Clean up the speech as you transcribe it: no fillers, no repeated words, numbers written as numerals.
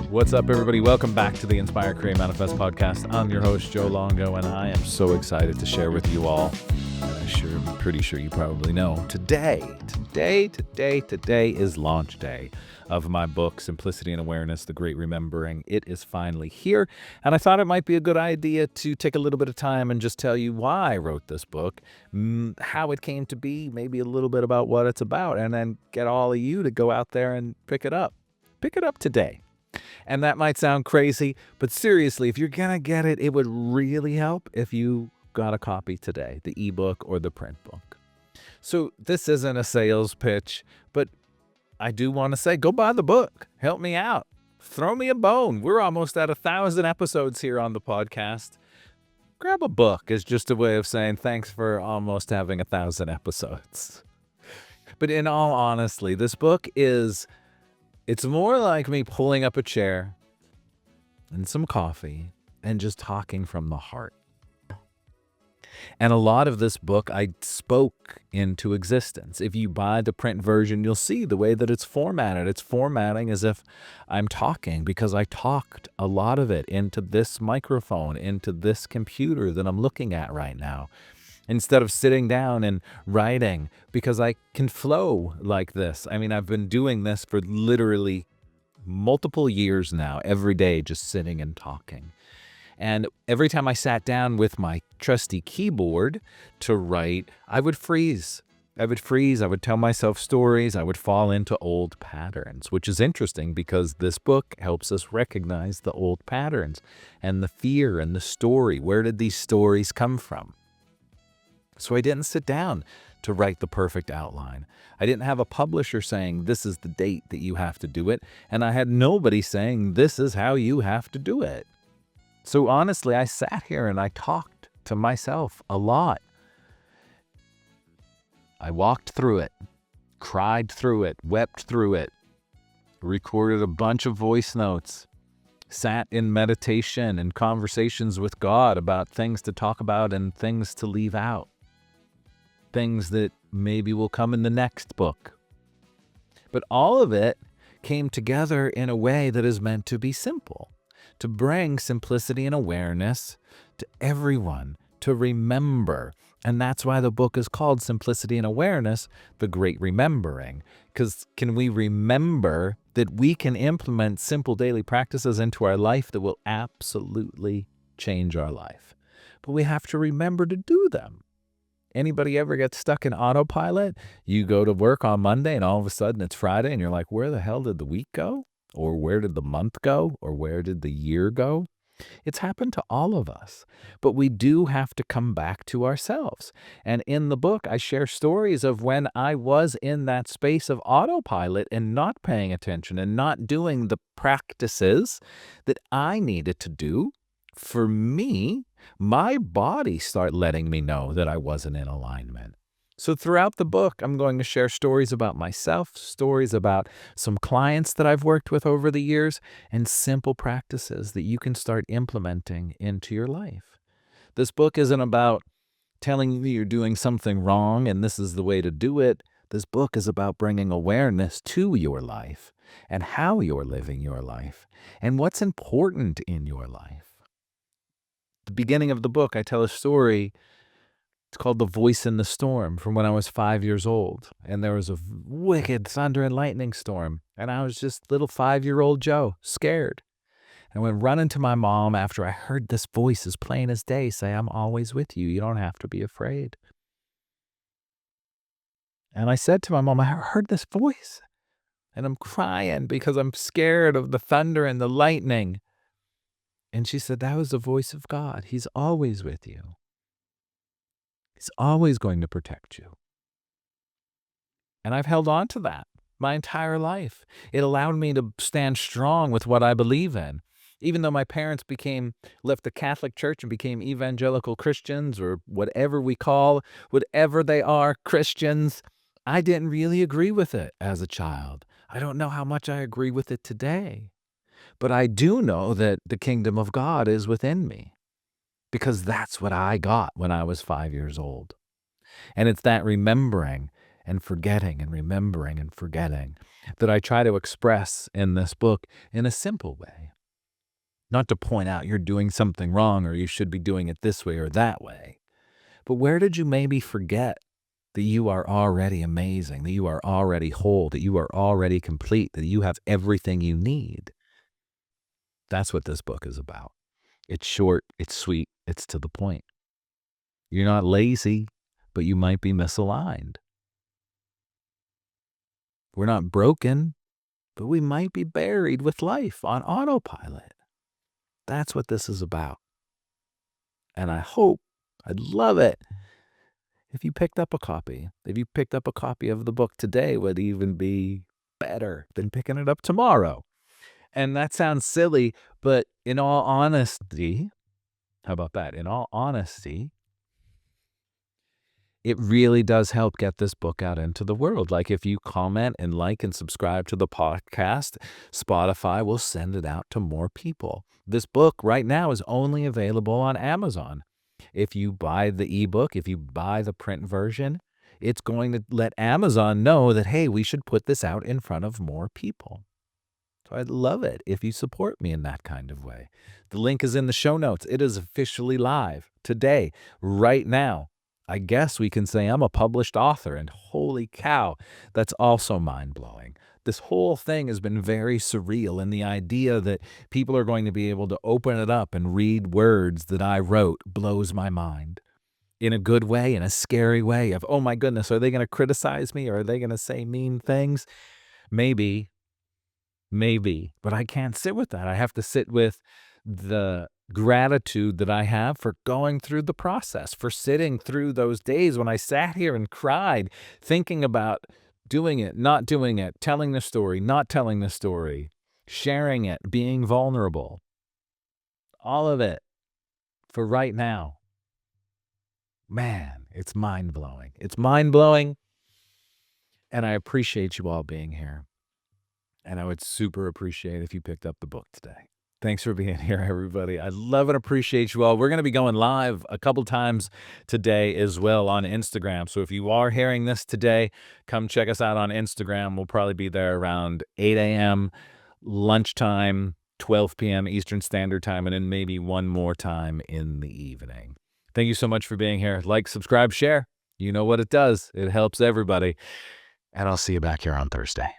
What's up, everybody? Welcome back to the Inspire, Create, Manifest podcast. I'm your host, Joe Longo, and I am so excited to share with you all. I'm pretty sure you probably know. Today is launch day of my book, Simplicity and Awareness, The Great Remembering. It is finally here, and I thought it might be a good idea to take a little bit of time and just tell you why I wrote this book, how it came to be, maybe a little bit about what it's about, and then get all of you to go out there and pick it up. Pick it up today. And that might sound crazy, but seriously, if you're going to get it, it would really help if you got a copy today, the ebook or the print book. So this isn't a sales pitch, but I do want to say, go buy the book. Help me out. Throw me a bone. We're almost at 1,000 episodes here on the podcast. Grab a book is just a way of saying thanks for almost having 1,000 episodes. But in all honesty, this book it's more like me pulling up a chair and some coffee and just talking from the heart. And a lot of this book I spoke into existence. If you buy the print version, you'll see the way that it's formatted. It's formatting as if I'm talking, because I talked a lot of it into this microphone, into this computer that I'm looking at right now, instead of sitting down and writing, because I can flow like this. I mean, I've been doing this for literally multiple years now, every day, just sitting and talking. And every time I sat down with my trusty keyboard to write, I would freeze. I would tell myself stories. I would fall into old patterns, which is interesting because this book helps us recognize the old patterns and the fear and the story. Where did these stories come from? So I didn't sit down to write the perfect outline. I didn't have a publisher saying, this is the date that you have to do it. And I had nobody saying, this is how you have to do it. So honestly, I sat here and I talked to myself a lot. I walked through it, cried through it, wept through it, recorded a bunch of voice notes, sat in meditation and conversations with God about things to talk about and things to leave out. Things that maybe will come in the next book. But all of it came together in a way that is meant to be simple, to bring simplicity and awareness to everyone, to remember. And that's why the book is called Simplicity and Awareness, The Great Remembering. Because can we remember that we can implement simple daily practices into our life that will absolutely change our life? But we have to remember to do them. Anybody ever get stuck in autopilot? You go to work on Monday and all of a sudden it's Friday and you're like, where the hell did the week go? Or where did the month go? Or where did the year go? It's happened to all of us, but we do have to come back to ourselves. And in the book, I share stories of when I was in that space of autopilot and not paying attention and not doing the practices that I needed to do. For me, my body started letting me know that I wasn't in alignment. So throughout the book, I'm going to share stories about myself, stories about some clients that I've worked with over the years, and simple practices that you can start implementing into your life. This book isn't about telling you you're doing something wrong and this is the way to do it. This book is about bringing awareness to your life and how you're living your life and what's important in your life. The beginning of the book, I tell a story. It's called The Voice in the Storm, from when I was 5 years old. And there was a wicked thunder and lightning storm. And I was just little 5-year-old Joe, scared. And I went running to my mom after I heard this voice as plain as day say, I'm always with you. You don't have to be afraid. And I said to my mom, I heard this voice. And I'm crying because I'm scared of the thunder and the lightning. And she said, that was the voice of God. He's always with you. He's always going to protect you. And I've held on to that my entire life. It allowed me to stand strong with what I believe in. Even though my parents left the Catholic Church and became evangelical Christians, or whatever they are, Christians, I didn't really agree with it as a child. I don't know how much I agree with it today. But I do know that the kingdom of God is within me, because that's what I got when I was 5 years old. And it's that remembering. and forgetting and remembering and forgetting that I try to express in this book in a simple way. Not to point out you're doing something wrong or you should be doing it this way or that way, but where did you maybe forget that you are already amazing, that you are already whole, that you are already complete, that you have everything you need? That's what this book is about. It's short, it's sweet, it's to the point. You're not lazy, but you might be misaligned. We're not broken, but we might be buried with life on autopilot. That's what this is about. And I'd love it if you picked up a copy. If you picked up a copy of the book today, would even be better than picking it up tomorrow. And that sounds silly, but in all honesty, how about that? In all honesty, it really does help get this book out into the world. Like if you comment and like and subscribe to the podcast, Spotify will send it out to more people. This book right now is only available on Amazon. If you buy the ebook, if you buy the print version, it's going to let Amazon know that, hey, we should put this out in front of more people. So I'd love it if you support me in that kind of way. The link is in the show notes. It is officially live today, right now. I guess we can say I'm a published author, and holy cow, that's also mind-blowing. This whole thing has been very surreal, and the idea that people are going to be able to open it up and read words that I wrote blows my mind. In a good way, in a scary way of, oh my goodness, are they going to criticize me? Or are they going to say mean things? Maybe, but I can't sit with that. I have to sit with the gratitude that I have for going through the process, for sitting through those days when I sat here and cried, thinking about doing it, not doing it, telling the story, not telling the story, sharing it, being vulnerable. All of it for right now. Man, it's mind-blowing. It's mind-blowing, and I appreciate you all being here. And I would super appreciate if you picked up the book today. Thanks for being here, everybody. I love and appreciate you all. We're going to be going live a couple times today as well on Instagram. So if you are hearing this today, come check us out on Instagram. We'll probably be there around 8 a.m., lunchtime, 12 p.m. Eastern Standard Time, and then maybe one more time in the evening. Thank you so much for being here. Like, subscribe, share. You know what it does. It helps everybody. And I'll see you back here on Thursday.